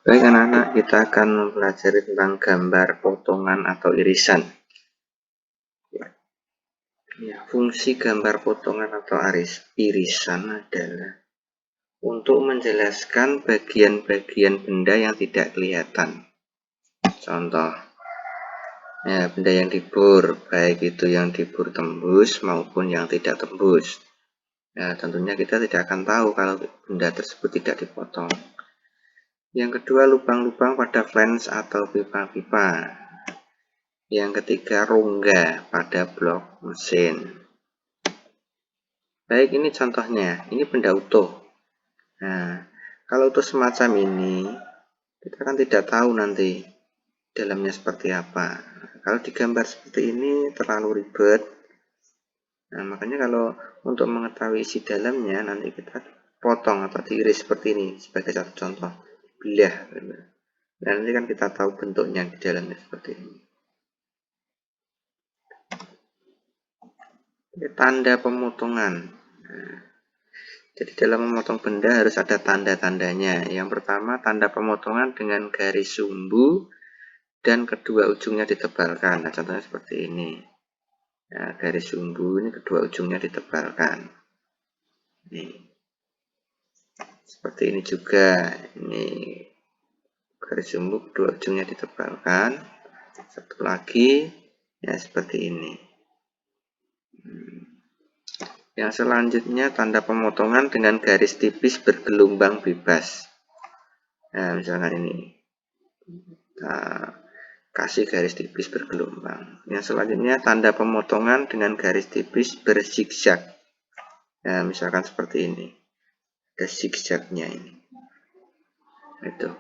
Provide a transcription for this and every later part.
Baik anak-anak, kita akan mempelajari tentang gambar potongan atau irisan. Ya, fungsi gambar potongan atau irisan adalah untuk menjelaskan bagian-bagian benda yang tidak kelihatan. Contoh, ya, benda yang dibur, baik itu yang dibur tembus maupun yang tidak tembus. Ya, tentunya kita tidak akan tahu kalau benda tersebut tidak dipotong. Yang kedua, lubang-lubang pada flens atau pipa-pipa. Yang ketiga, rongga pada blok mesin. Baik, ini contohnya. Ini benda utuh. Nah, kalau utuh semacam ini, kita kan tidak tahu nanti dalamnya seperti apa. Kalau digambar seperti ini terlalu ribet. Nah, makanya kalau untuk mengetahui isi dalamnya, nanti kita potong atau diiris seperti ini sebagai satu contoh. Belah. Nah, nanti kan kita tahu bentuknya di dalamnya seperti ini. Tanda pemotongan. Nah, jadi dalam memotong benda harus ada tanda-tandanya. Yang pertama, tanda pemotongan dengan garis sumbu dan kedua ujungnya ditebalkan. Nah, contohnya seperti ini. Nah, garis sumbu ini kedua ujungnya ditebalkan. Nih. Seperti ini juga. Ini garis sumbu kedua ujungnya ditebalkan. Satu lagi, ya seperti ini. Yang selanjutnya tanda pemotongan dengan garis tipis bergelombang bebas. Nah, misalkan ini. Nah, kasih garis tipis bergelombang. Yang selanjutnya tanda pemotongan dengan garis tipis berzigzag. Nah, misalkan seperti ini. Ada zigzagnya ini. Itu.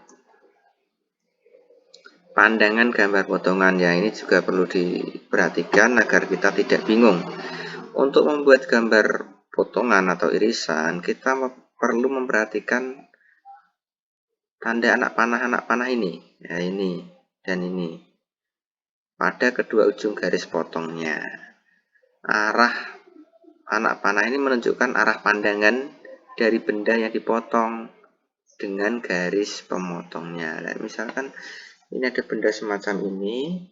Pandangan gambar potongan ya, ini juga perlu diperhatikan agar kita tidak bingung. Untuk membuat gambar potongan atau irisan, kita perlu memperhatikan tanda anak panah ini. Ya, ini dan ini. Pada kedua ujung garis potongnya. Arah anak panah ini menunjukkan arah pandangan dari benda yang dipotong dengan garis pemotongnya. Nah, misalkan ini ada benda semacam ini.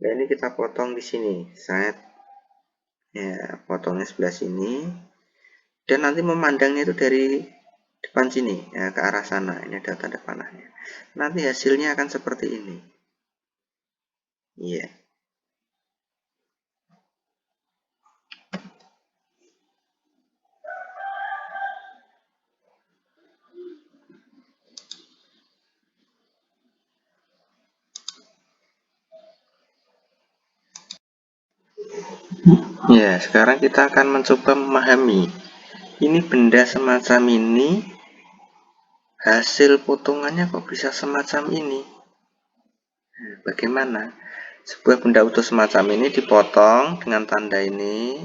Nah, ini kita potong di sini. Set. Ya, potongnya sebelah sini. Dan nanti memandangnya itu dari depan sini, ya, ke arah sana. Ini ada tanda panahnya. Nanti hasilnya akan seperti ini. Iya. Ya, sekarang kita akan mencoba memahami. Ini benda semacam ini, hasil potongannya kok bisa semacam ini? Nah, bagaimana? Sebuah benda utuh semacam ini dipotong dengan tanda ini.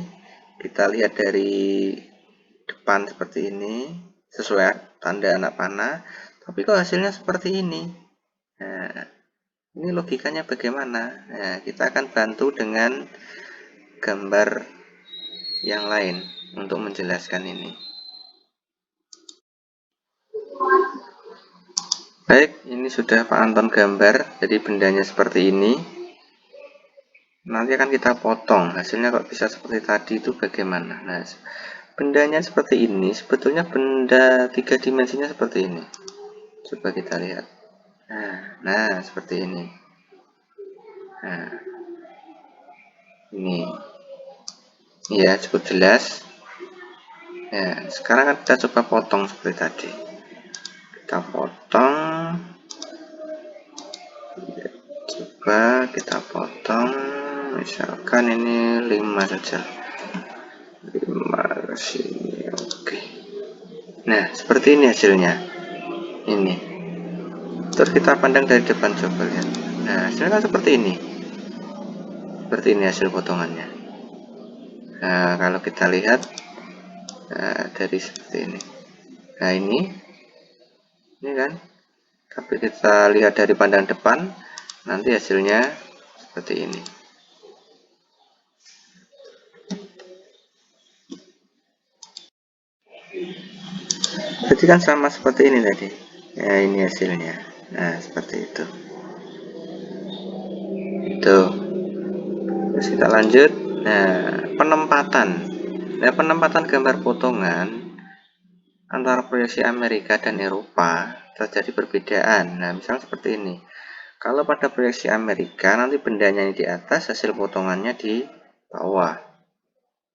Kita lihat dari depan seperti ini, sesuai tanda anak panah. Tapi kok hasilnya seperti ini? Nah, ini logikanya bagaimana? Nah, kita akan bantu dengan gambar yang lain untuk menjelaskan ini. Baik, ini sudah Pak Anton gambar. Jadi bendanya seperti ini. Nanti akan kita potong. Hasilnya kok bisa seperti tadi itu bagaimana? Nah, bendanya seperti ini. Sebetulnya benda 3 dimensinya seperti ini. Coba kita lihat. Nah, seperti ini. Nah, ini. Ya, cukup jelas. Ya, sekarang kita coba potong seperti tadi. Kita potong. Coba kita potong. Misalkan ini 5 saja. 5 sini. Oke. Nah, seperti ini hasilnya. Ini. Terus kita pandang dari depan, coba lihat. Nah, hasilnya kan seperti ini. Seperti ini hasil potongannya. Nah, kalau kita lihat dari seperti ini. Nah, ini kan. Tapi kita lihat dari pandang depan, nanti hasilnya seperti ini. Jadi kan sama seperti ini tadi. Ya, ini hasilnya. Nah, seperti itu. Itu. Terus kita lanjut. Nah, penempatan. Nah, penempatan gambar potongan antara proyeksi Amerika dan Eropa terjadi perbedaan. Nah, misalnya seperti ini. Kalau pada proyeksi Amerika, nanti bendanya ini di atas, hasil potongannya di bawah.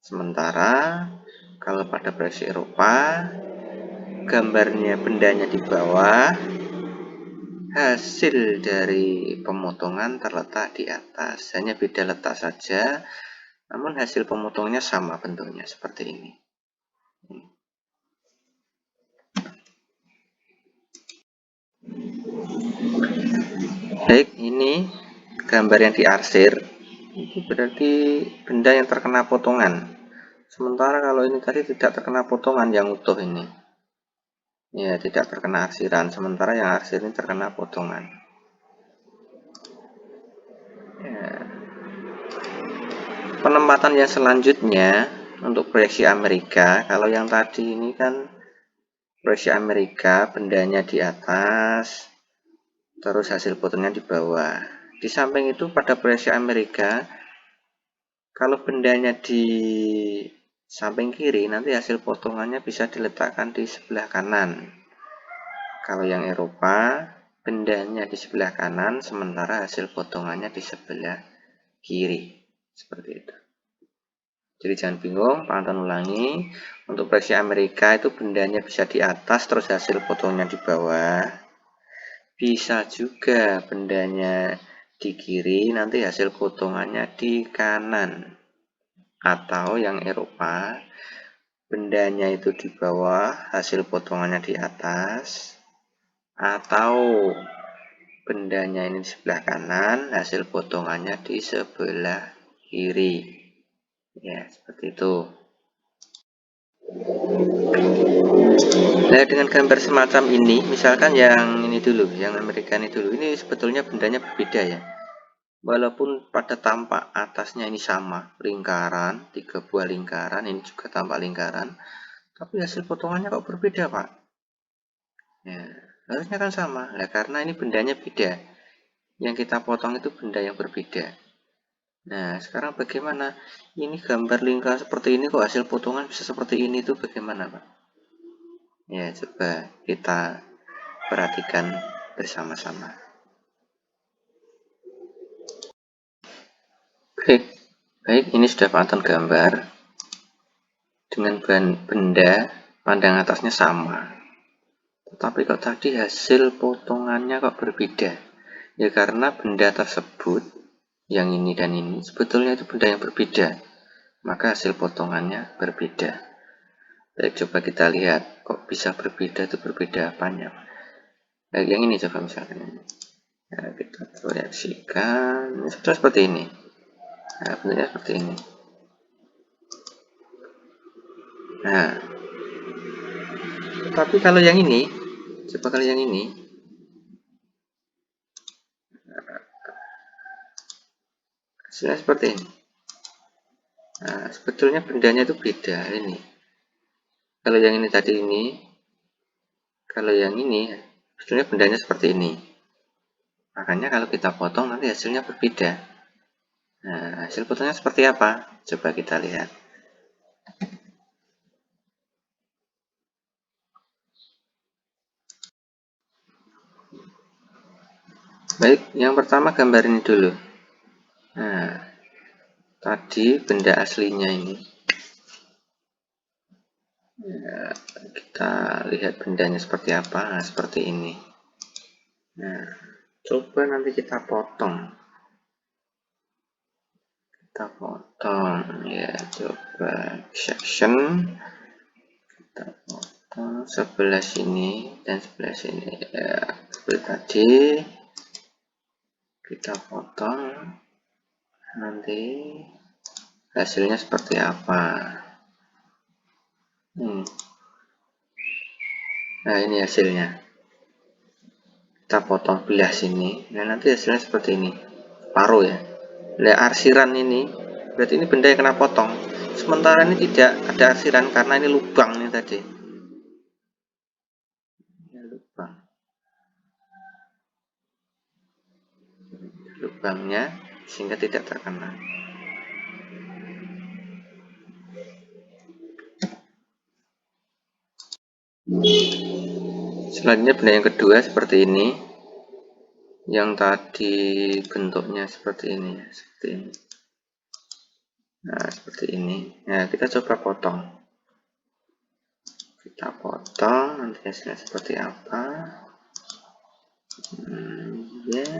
Sementara kalau pada proyeksi Eropa, gambarnya bendanya di bawah, hasil dari pemotongan terletak di atas. Hanya beda letak saja, namun hasil pemotongnya sama bentuknya seperti ini. Baik, ini gambar yang diarsir. Itu berarti benda yang terkena potongan. Sementara kalau ini tadi tidak terkena potongan, yang utuh ini. Ya, tidak terkena arsiran. Sementara yang arsir ini terkena potongan. Ya. Penempatan yang selanjutnya untuk proyeksi Amerika. Kalau yang tadi ini kan proyeksi Amerika, bendanya di atas, terus hasil fotonya di bawah. Di samping itu pada proyeksi Amerika, kalau bendanya di samping kiri, nanti hasil potongannya bisa diletakkan di sebelah kanan. Kalau yang Eropa, bendanya di sebelah kanan, sementara hasil potongannya di sebelah kiri. Seperti itu. Jadi jangan bingung, pantun ulangi. Untuk proyeksi Amerika itu bendanya bisa di atas, terus hasil fotonya di bawah. Bisa juga bendanya di kiri, nanti hasil potongannya di kanan. Atau yang Eropa, bendanya itu di bawah, hasil potongannya di atas. Atau bendanya ini di sebelah kanan, hasil potongannya di sebelah kiri. Ya, seperti itu. Nah, dengan gambar semacam ini, misalkan yang ini dulu, yang Amerika ini dulu, ini sebetulnya bendanya berbeda ya. Walaupun pada tampak atasnya ini sama, lingkaran, 3 buah lingkaran, ini juga tampak lingkaran, tapi hasil potongannya kok berbeda, Pak? Ya, harusnya kan sama. Nah, karena ini bendanya beda. Yang kita potong itu benda yang berbeda. Nah, sekarang bagaimana? Ini gambar lingkar seperti ini kok hasil potongan bisa seperti ini, itu bagaimana, Pak? Ya, coba kita perhatikan bersama-sama. Baik, ini sudah pantun gambar dengan benda pandang atasnya sama. Tetapi kok tadi hasil potongannya kok berbeda? Ya karena benda tersebut, yang ini dan ini, sebetulnya itu benda yang berbeda. Maka hasil potongannya berbeda. Baik, coba kita lihat. Kok bisa berbeda, itu berbeda apanya? Baik, yang ini coba misalkan. Nah, kita proyeksikan. Ini seperti ini. Nah, bentuknya seperti ini. Nah, tapi kalau yang ini, coba kalau yang ini, hasilnya seperti ini. Nah, sebetulnya bendanya itu beda ini. Kalau yang ini tadi ini, kalau yang ini, sebetulnya bendanya seperti ini. Makanya kalau kita potong nanti hasilnya berbeda. Nah, hasil potongnya seperti apa? Coba kita lihat. Baik, yang pertama gambar ini dulu. Nah, tadi benda aslinya ini. Ya, kita lihat bendanya seperti apa. Nah, seperti ini. Nah, coba nanti kita potong. Kita potong. Ya, coba section. Kita potong sebelah sini dan sebelah sini. Ya, seperti tadi. Kita potong. Nanti hasilnya seperti apa. Nah, ini hasilnya. Kita potong belah sini. Nah, nanti hasilnya seperti ini. Paruh ya. Nah, arsiran ini berarti ini benda yang kena potong. Sementara ini tidak ada arsiran karena ini lubang ini tadi. Ini lubang. lubangnya sehingga tidak terkena. Selanjutnya benda yang kedua seperti ini. Yang tadi bentuknya seperti ini, seperti ini. Nah, seperti ini. Nah, kita coba potong. Kita potong, nanti hasilnya seperti apa. Ya.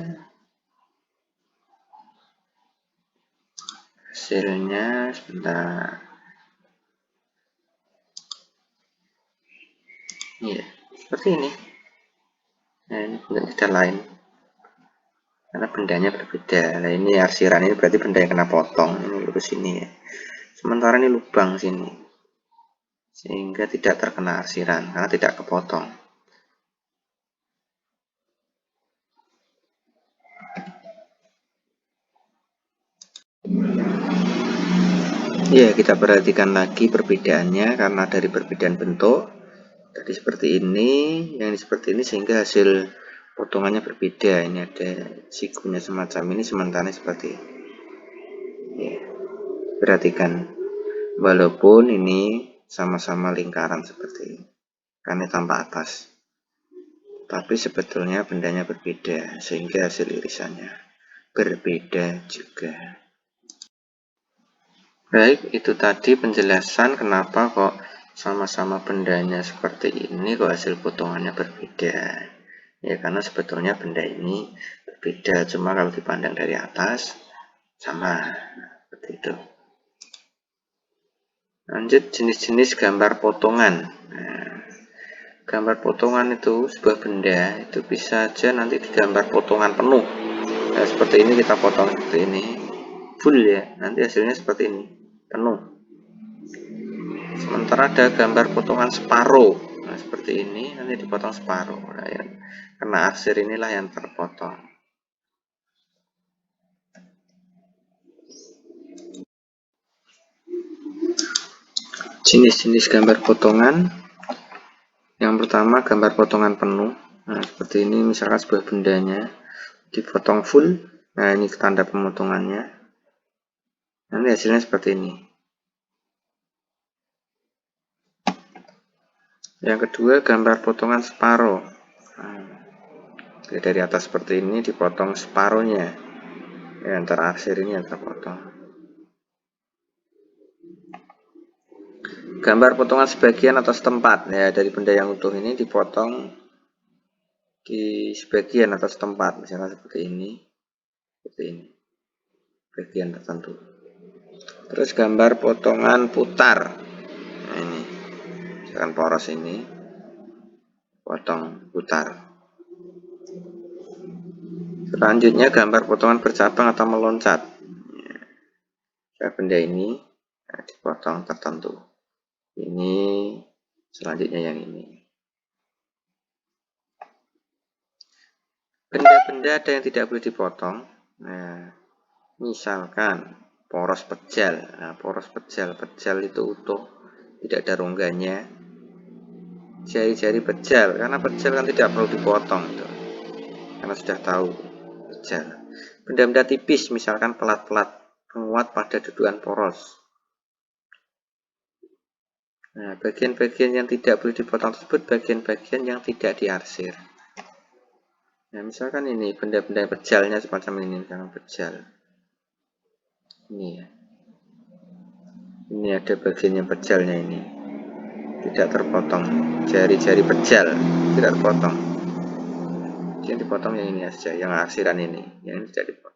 Hasilnya sebentar. Iya, seperti ini. Nah, ini bentuk tidak lain. Karena bendanya berbeda. Nah, ini arsiran ini berarti benda yang kena potong. Ini lurus sini ya. Sementara ini lubang sini. Sehingga tidak terkena arsiran karena tidak kepotong. Ya, kita perhatikan lagi perbedaannya karena dari perbedaan bentuk. Tadi seperti ini, yang seperti ini sehingga hasil potongannya berbeda. Ini ada sikunya semacam ini, sementara seperti ini. Ya, perhatikan. Walaupun ini sama-sama lingkaran seperti ini, karena tanpa atas. Tapi sebetulnya bendanya berbeda, sehingga hasil irisannya berbeda juga. Baik, itu tadi penjelasan kenapa kok sama-sama bendanya seperti ini kok hasil potongannya berbeda. Ya karena sebetulnya benda ini berbeda, cuma kalau dipandang dari atas sama seperti itu. Lanjut jenis-jenis gambar potongan. Nah, gambar potongan itu sebuah benda itu bisa aja nanti digambar potongan penuh. Nah, seperti ini kita potong seperti ini full ya, nanti hasilnya seperti ini penuh. Sementara ada gambar potongan separuh. Nah, seperti ini nanti dipotong separuh. Nah, ya, karena arsir inilah yang terpotong. Jenis-jenis gambar potongan. Yang pertama gambar potongan penuh. Nah, seperti ini misalkan sebuah bendanya dipotong full. Nah, ini tanda pemotongannya. Nanti hasilnya seperti ini. Yang kedua gambar potongan separuh. Nah, dari atas seperti ini dipotong separuhnya. Ya, antara arsir ini yang terpotong. Gambar potongan sebagian atau setempat. Ya, dari benda yang utuh ini dipotong di sebagian atau setempat, misalnya seperti ini, bagian tertentu. Terus gambar potongan putar. Nah, ini, misalkan poros ini, potong putar. Selanjutnya gambar potongan bercabang atau meloncat. Ya, benda ini dipotong tertentu. Ini selanjutnya yang ini. Benda-benda ada yang tidak boleh dipotong. Nah, misalkan poros pejal. Nah, poros pejal itu utuh, tidak ada rongganya. Jari-jari pejal, karena pejal kan tidak perlu dipotong itu. Karena sudah tahu pejal. Benda-benda tipis, misalkan pelat-pelat penguat pada dudukan poros. Nah, bagian-bagian yang tidak boleh dipotong tersebut bagian-bagian yang tidak diarsir. Nah, misalkan ini benda-benda pejalnya semacam ini, misalkan pejal. Ini ya. Ini ada bagian yang pejalnya ini. Tidak terpotong. Jari-jari pejal tidak terpotong. Yang dipotong yang ini saja, yang arsiran ini, yang ini tidak dipotong.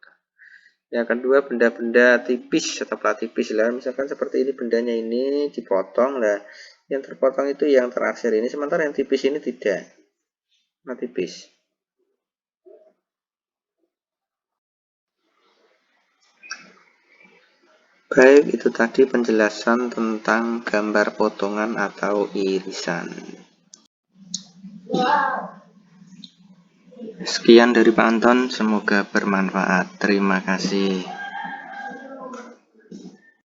Yang kedua benda-benda tipis atau plat tipis lah, misalkan seperti ini bendanya ini dipotong lah, yang terpotong itu yang terarsir ini, sementara yang tipis ini tidak, nah tipis. Baik, itu tadi penjelasan tentang gambar potongan atau irisan. Sekian dari Pak Anton, semoga bermanfaat. Terima kasih.